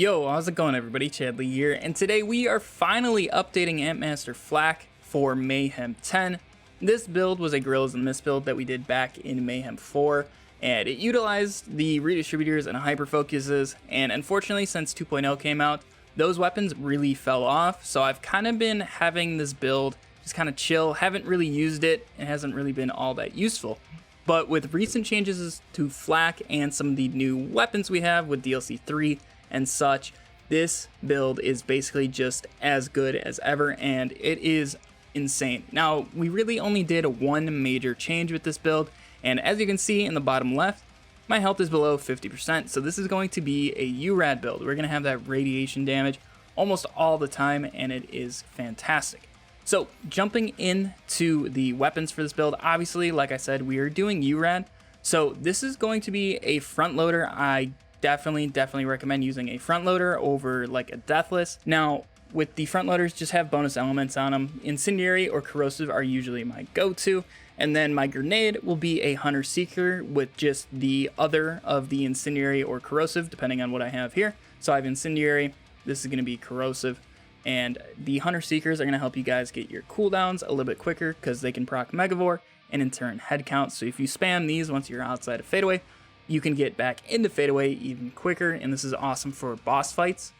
Yo, how's it going everybody? Chadley here, and today we are finally updating Ampmaster Flak for Mayhem 10. This build was a Guerrillas and Mist build that we did back in Mayhem 4, and it utilized the redistributors and hyperfocuses, and unfortunately since 2.0 came out, those weapons really fell off, so I've kind of been having this build just kind of chill, haven't really used it, and hasn't really been all that useful. But with recent changes to Flak and some of the new weapons we have with DLC 3 and such, this build is basically just as good as ever, and it is insane. Now, we really only did one major change with this build, and as you can see in the bottom left, my health is below 50%, so this is going to be a Urad build. We're going to have that radiation damage almost all the time, and it is fantastic. So, jumping into the weapons for this build, obviously, like I said, we are doing Urad, so this is going to be a front loader. I definitely recommend using a front loader over like a deathless. Now, with the front loaders, just have bonus elements on them. Incendiary or corrosive are usually my go-to, and then my grenade will be a hunter seeker with just the other of the incendiary or corrosive, depending on what I have here. So I have incendiary, this is going to be corrosive, and the hunter seekers are going to help you guys get your cooldowns a little bit quicker because they can proc megavore and in turn head count. So if you spam these once you're outside of fadeaway, you can get back into fadeaway even quicker, and this is awesome for boss fights.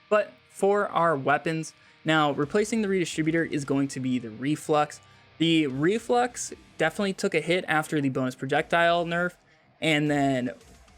But for our weapons, now replacing the redistributor is going to be the reflux. The reflux definitely took a hit after the bonus projectile nerf, and then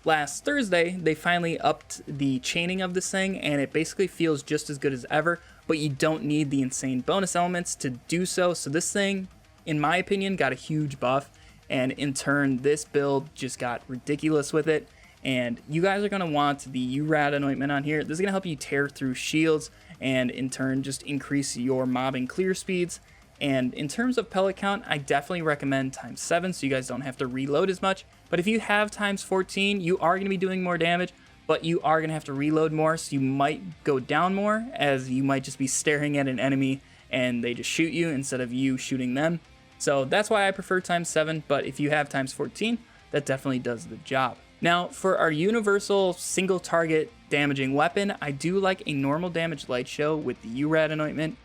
last Thursday they finally upped the chaining of this thing, and it basically feels just as good as ever, but you don't need the insane bonus elements to do so. So this thing, in my opinion, got a huge buff, and in turn this build just got ridiculous with it. And you guys are going to want the Urad anointment on here. This is going to help you tear through shields and in turn just increase your mobbing clear speeds. And in terms of pellet count, I definitely recommend ×7 so you guys don't have to reload as much. But if you have ×14, you are going to be doing more damage, but you are going to have to reload more, so you might go down more, as you might just be staring at an enemy and they just shoot you instead of you shooting them. So that's why I prefer ×7, but if you have ×14, that definitely does the job. Now, for our universal single target damaging weapon, I do like a normal damage light show with the Urad anointment.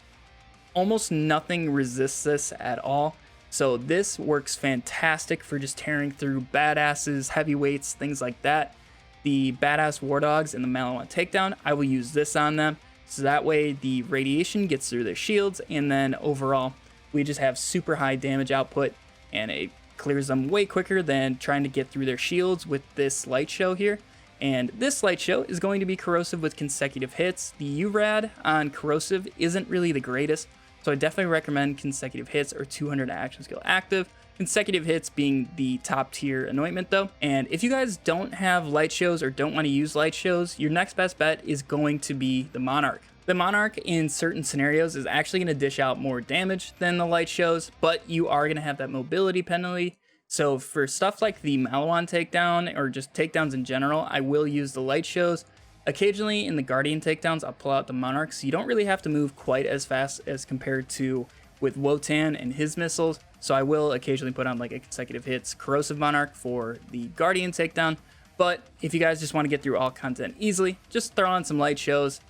Almost nothing resists this at all, so this works fantastic for just tearing through badasses, heavyweights, things like that. The badass war dogs and the Malawan takedown, I will use this on them, so that way the radiation gets through their shields, and then overall we just have super high damage output, and it clears them way quicker than trying to get through their shields with this light show here. And this light show is going to be corrosive with consecutive hits. The Urad on corrosive isn't really the greatest, so I definitely recommend consecutive hits or 200 action skill active. Consecutive hits being the top tier anointment though. And if you guys don't have light shows or don't want to use light shows, your next best bet is going to be the Monarch. The Monarch in certain scenarios is actually going to dish out more damage than the light shows, but you are going to have that mobility penalty. So for stuff like the Malawan takedown or just takedowns in general, I will use the light shows. Occasionally in the Guardian takedowns, I'll pull out the Monarch, so you don't really have to move quite as fast as compared to with Wotan and his missiles. So I will occasionally put on like a consecutive hits corrosive Monarch for the Guardian takedown. But if you guys just want to get through all content easily, just throw on some light shows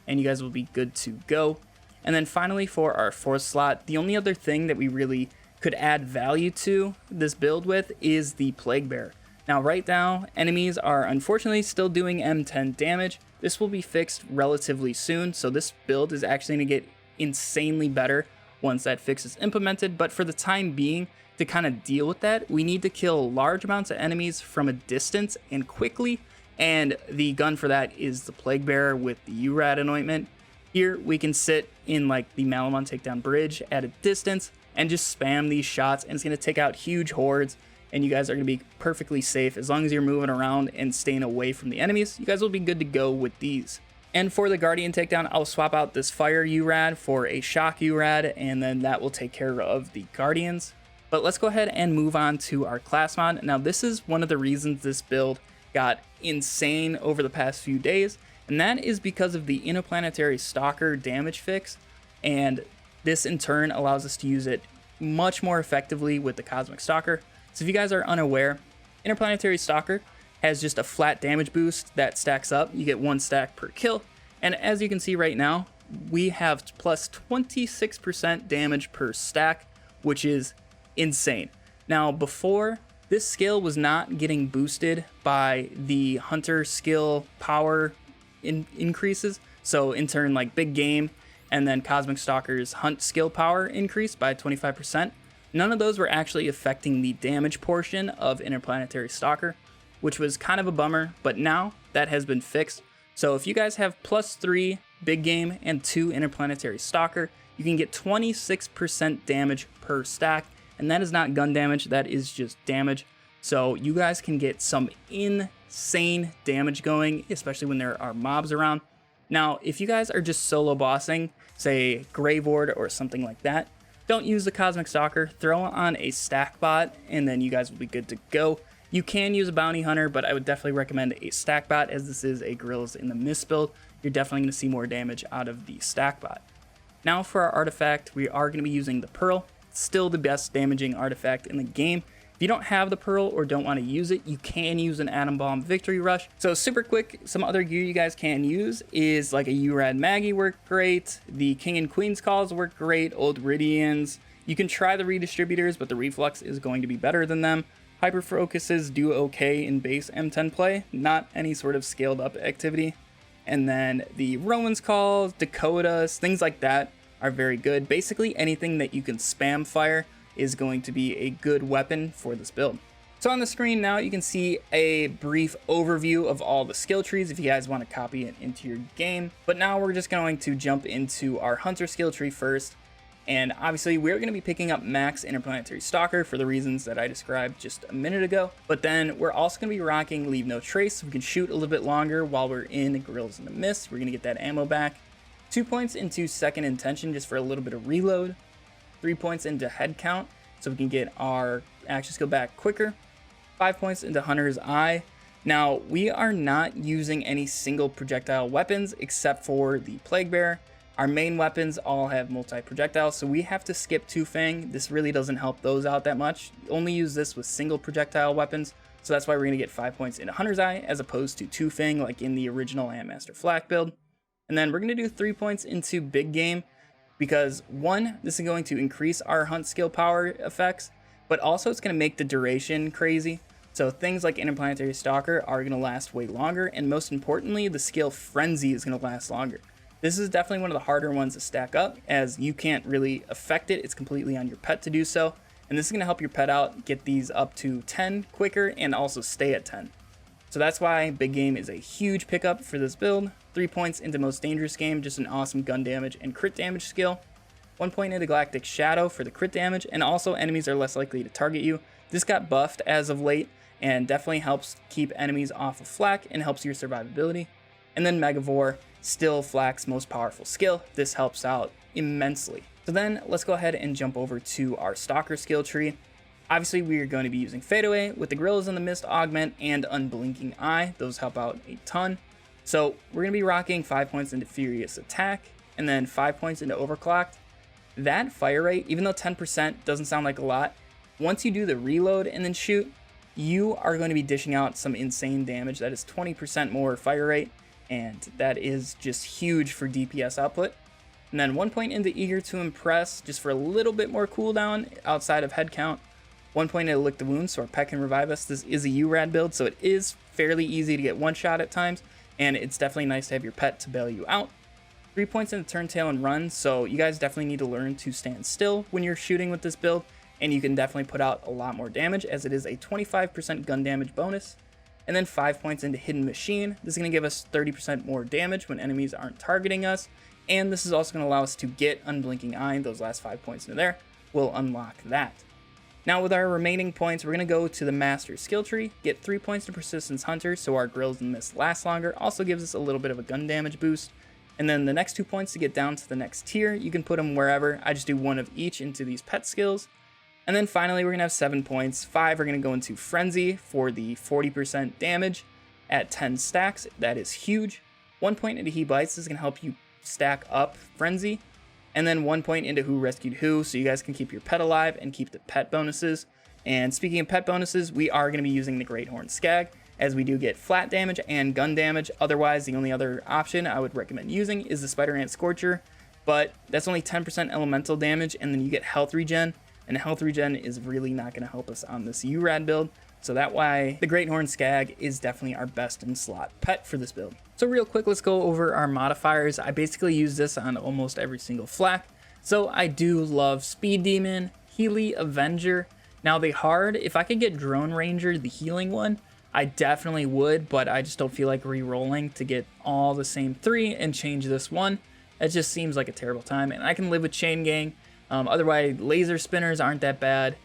and you guys will be good to go. And then finally for our fourth slot, the only other thing that we really could add value to this build with is the Plague Bearer. Now right now, enemies are unfortunately still doing M10 damage. This will be fixed relatively soon, so this build is actually going to get insanely better once that fix is implemented, but for the time being, to kind of deal with that, we need to kill large amounts of enemies from a distance and quickly, and the gun for that is the Plague Bearer with the Urad anointment. Here we can sit in like the Malawan takedown bridge at a distance and just spam these shots, and it's going to take out huge hordes, and you guys are going to be perfectly safe as long as you're moving around and staying away from the enemies. You guys will be good to go with these. And for the Guardian takedown, I'll swap out this Fire Urad for a Shock Urad, and then that will take care of the Guardians. But let's go ahead and move on to our class mod. Now this is one of the reasons this build got insane over the past few days, and that is because of the Interplanetary Stalker damage fix, and this in turn allows us to use it much more effectively with the Cosmic Stalker. So if you guys are unaware, Interplanetary Stalker has just a flat damage boost that stacks up. You get 1 stack per kill. And as you can see right now, we have plus 26% damage per stack, which is insane. Now, before, this skill was not getting boosted by the hunter skill power increases. So in turn, like Big Game and then Cosmic Stalker's hunt skill power increased by 25%. None of those were actually affecting the damage portion of Interplanetary Stalker, which was kind of a bummer, but now that has been fixed. So if you guys have +3 Big Game and 2 Interplanetary Stalker, you can get 26% damage per stack, and that is not gun damage, that is just damage. So you guys can get some insane damage going, especially when there are mobs around. Now, if you guys are just solo bossing, say Grave Ward or something like that, don't use the Cosmic Stalker, throw on a stack bot, and then you guys will be good to go. You can use a Bounty Hunter, but I would definitely recommend a stack bot, as this is a Guerrillas in the Mist build. You're definitely going to see more damage out of the stack bot. Now for our artifact, we are going to be using the Pearl. It's still the best damaging artifact in the game. If you don't have the Pearl or don't want to use it, you can use an Atom Bomb Victory Rush. So super quick, some other gear you guys can use is like a Urad Maggie work great. The King and Queen's Calls work great. Old Ridians. You can try the Redistributors, but the Reflux is going to be better than them. Hyper Focuses do okay in base M10 play, not any sort of scaled up activity. And then the Rowan's Calls, Dakotas, things like that are very good. Basically anything that you can spam fire is going to be a good weapon for this build. So on the screen now you can see a brief overview of all the skill trees if you guys want to copy it into your game. But now we're just going to jump into our Hunter skill tree first. And obviously we're going to be picking up max Interplanetary Stalker for the reasons that I described just a minute ago. But then we're also going to be rocking Leave No Trace, so we can shoot a little bit longer while we're in Guerrillas in the Mist. We're going to get that ammo back. 2 points into Second Intention just for a little bit of reload. 3 points into Head Count, so we can get our action skill back quicker. 5 points into Hunter's Eye. Now, we are not using any single projectile weapons except for the Plague Bearer. Our main weapons all have multi-projectiles, so we have to skip Two Fang. This really doesn't help those out that much. Only use this with single projectile weapons, so that's why we're going to get 5 points into Hunter's Eye as opposed to Two Fang like in the original Ampmaster Flak build. And then we're going to do 3 points into Big Game because, one, this is going to increase our hunt skill power effects, but also it's going to make the duration crazy. So things like Interplanetary Stalker are going to last way longer, and most importantly, the skill Frenzy is going to last longer. This is definitely one of the harder ones to stack up, as you can't really affect it. It's completely on your pet to do so. And this is going to help your pet out, get these up to 10 quicker, and also stay at 10. So that's why Big Game is a huge pickup for this build. 3 points into Most Dangerous Game, just an awesome gun damage and crit damage skill. 1 point into Galactic Shadow for the crit damage, and also enemies are less likely to target you. This got buffed as of late, and definitely helps keep enemies off of Flak and helps your survivability. And then Megavore, still Flak's most powerful skill. This helps out immensely. So then let's go ahead and jump over to our Stalker skill tree. Obviously we are going to be using Fadeaway with the Guerrillas in the Mist augment and Unblinking Eye. Those help out a ton. So we're going to be rocking 5 points into Furious Attack and then 5 points into Overclocked. That fire rate, even though 10% doesn't sound like a lot, once you do the reload and then shoot, you are going to be dishing out some insane damage. That is 20% more fire rate, and that is just huge for DPS output. And then 1 point into Eager to Impress, just for a little bit more cooldown outside of head count. 1 point into Lick the Wound, so our pet can revive us. This is a Urad build, so it is fairly easy to get one shot at times, and it's definitely nice to have your pet to bail you out. 3 points into Turn Tail and Run, so you guys definitely need to learn to stand still when you're shooting with this build, and you can definitely put out a lot more damage, as it is a 25% gun damage bonus. And then 5 points into Hidden Machine. This is going to give us 30% more damage when enemies aren't targeting us, and this is also going to allow us to get Unblinking Eye. Those last 5 points into there will unlock that. Now with our remaining points, we're going to go to the Master skill tree, get 3 points to Persistence Hunter, so our Guerrillas in the Mist lasts longer, also gives us a little bit of a gun damage boost. And then the next 2 points to get down to the next tier. You can put them wherever. I just do one of each into these pet skills. And then finally, we're going to have 7 points. 5 are going to go into Frenzy for the 40% damage at 10 stacks. That is huge. 1 point into He Bites is going to help you stack up Frenzy. And then 1 point into Who Rescued Who, so you guys can keep your pet alive and keep the pet bonuses. And speaking of pet bonuses, we are going to be using the Great Horn Skag, as we do get flat damage and gun damage. Otherwise, the only other option I would recommend using is the Spider Ant Scorcher, but that's only 10% elemental damage, and then you get health regen, and health regen is really not going to help us on this Urad build. So that's why the Great Horn Skag is definitely our best in slot pet for this build. So real quick, let's go over our modifiers. I basically use this on almost every single Flak. So I do love Speed Demon, Healy, Avenger. Now the hard, if I could get Drone Ranger, the healing one, I definitely would, but I just don't feel like re-rolling to get all the same 3 and change this one. It just seems like a terrible time, and I can live with Chain Gang. Otherwise, laser spinners aren't that bad.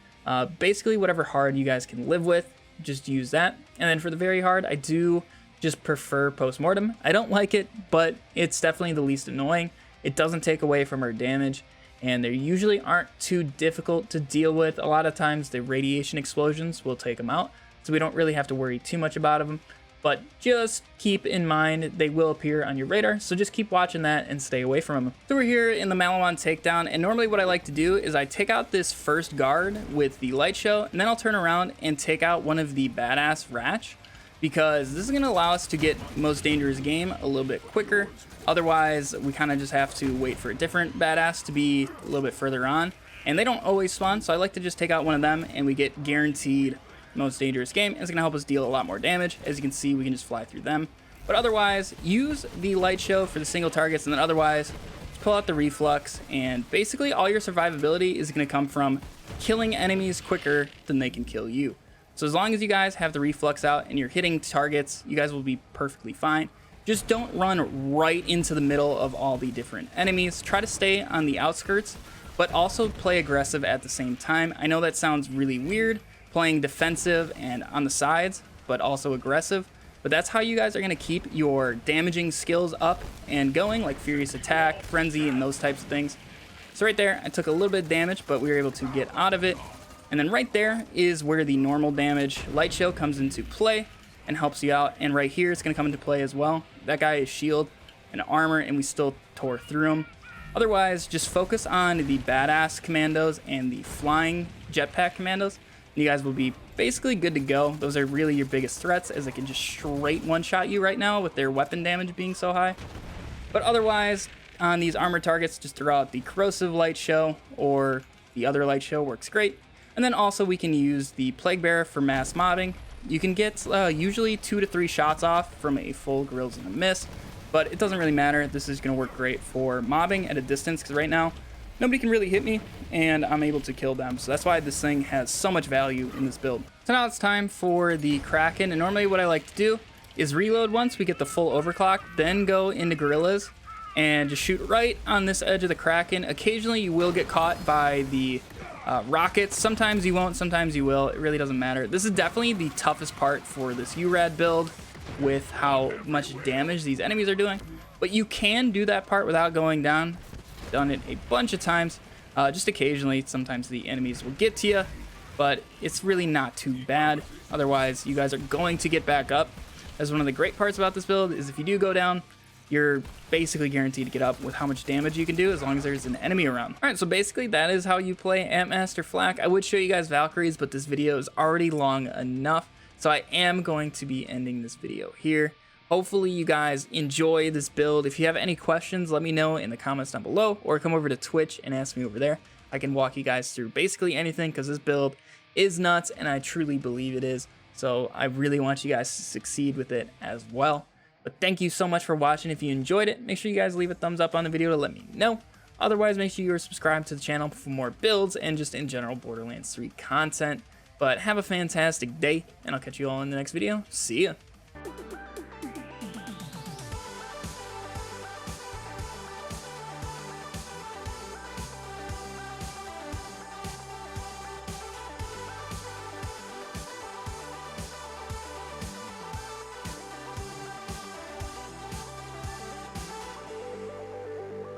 Basically, whatever hard you guys can live with, just use that. And then for the very hard, I do just prefer Postmortem. I don't like it, but it's definitely the least annoying. It doesn't take away from our damage, and they usually aren't too difficult to deal with. A lot of times, the radiation explosions will take them out, so we don't really have to worry too much about them. But just keep in mind, they will appear on your radar, so just keep watching that and stay away from them. So we're here in the Malawan takedown, and normally what I like to do is I take out this first guard with the light show, and then I'll turn around and take out one of the badass Ratch, because this is going to allow us to get Most Dangerous Game a little bit quicker. Otherwise, we kind of just have to wait for a different badass to be a little bit further on, and they don't always spawn, so I like to just take out one of them, and we get guaranteed Most Dangerous Game. It's going to help us deal a lot more damage. As you can see, we can just fly through them. But otherwise, use the light show for the single targets, and then otherwise, just pull out the reflux, and basically all your survivability is going to come from killing enemies quicker than they can kill you. So as long as you guys have the reflux out and you're hitting targets, you guys will be perfectly fine. Just don't run right into the middle of all the different enemies. Try to stay on the outskirts, but also play aggressive at the same time. I know that sounds really weird, playing defensive and on the sides, but also aggressive. But that's how you guys are going to keep your damaging skills up and going, like Furious Attack, Frenzy, and those types of things. So right there, I took a little bit of damage, but we were able to get out of it. And then right there is where the normal damage light show comes into play and helps you out. And right here, it's going to come into play as well. That guy is shield and armor, and we still tore through him. Otherwise, just focus on the badass commandos and the flying jetpack commandos. You guys will be basically good to go. Those are really your biggest threats, as they can just straight one-shot you right now with their weapon damage being so high. But otherwise, on these armor targets, just throw out the corrosive light show, or the other light show works great. And then also we can use the Plague Bearer for mass mobbing. You can get usually 2 to 3 shots off from a full Grills and a Miss, but it doesn't really matter. This is going to work great for mobbing at a distance, because right now nobody can really hit me, and I'm able to kill them. So that's why this thing has so much value in this build. So now it's time for the Kraken, and normally what I like to do is reload once we get the full overclock, then go into Guerrillas and just shoot right on this edge of the Kraken. Occasionally you will get caught by the rockets. Sometimes you won't, sometimes you will. It really doesn't matter. This is definitely the toughest part for this Urad build, with how much damage these enemies are doing. But you can do that part without going down. Done it a bunch of times. Just occasionally, sometimes the enemies will get to you, but it's really not too bad. Otherwise, you guys are going to get back up. That's one of the great parts about this build, is if you do go down, you're basically guaranteed to get up with how much damage you can do, as long as there's an enemy around. All right, so basically that is how you play Ampmaster Flak. I would show you guys Valkyries, but this video is already long enough, so I am going to be ending this video here. Hopefully you guys enjoy this build. If you have any questions, let me know in the comments down below, or come over to Twitch and ask me over there. I can walk you guys through basically anything, because this build is nuts, and I truly believe it is. So I really want you guys to succeed with it as well. But thank you so much for watching. If you enjoyed it, make sure you guys leave a thumbs up on the video to let me know. Otherwise, make sure you are subscribed to the channel for more builds and just in general Borderlands 3 content. But have a fantastic day, and I'll catch you all in the next video. See ya!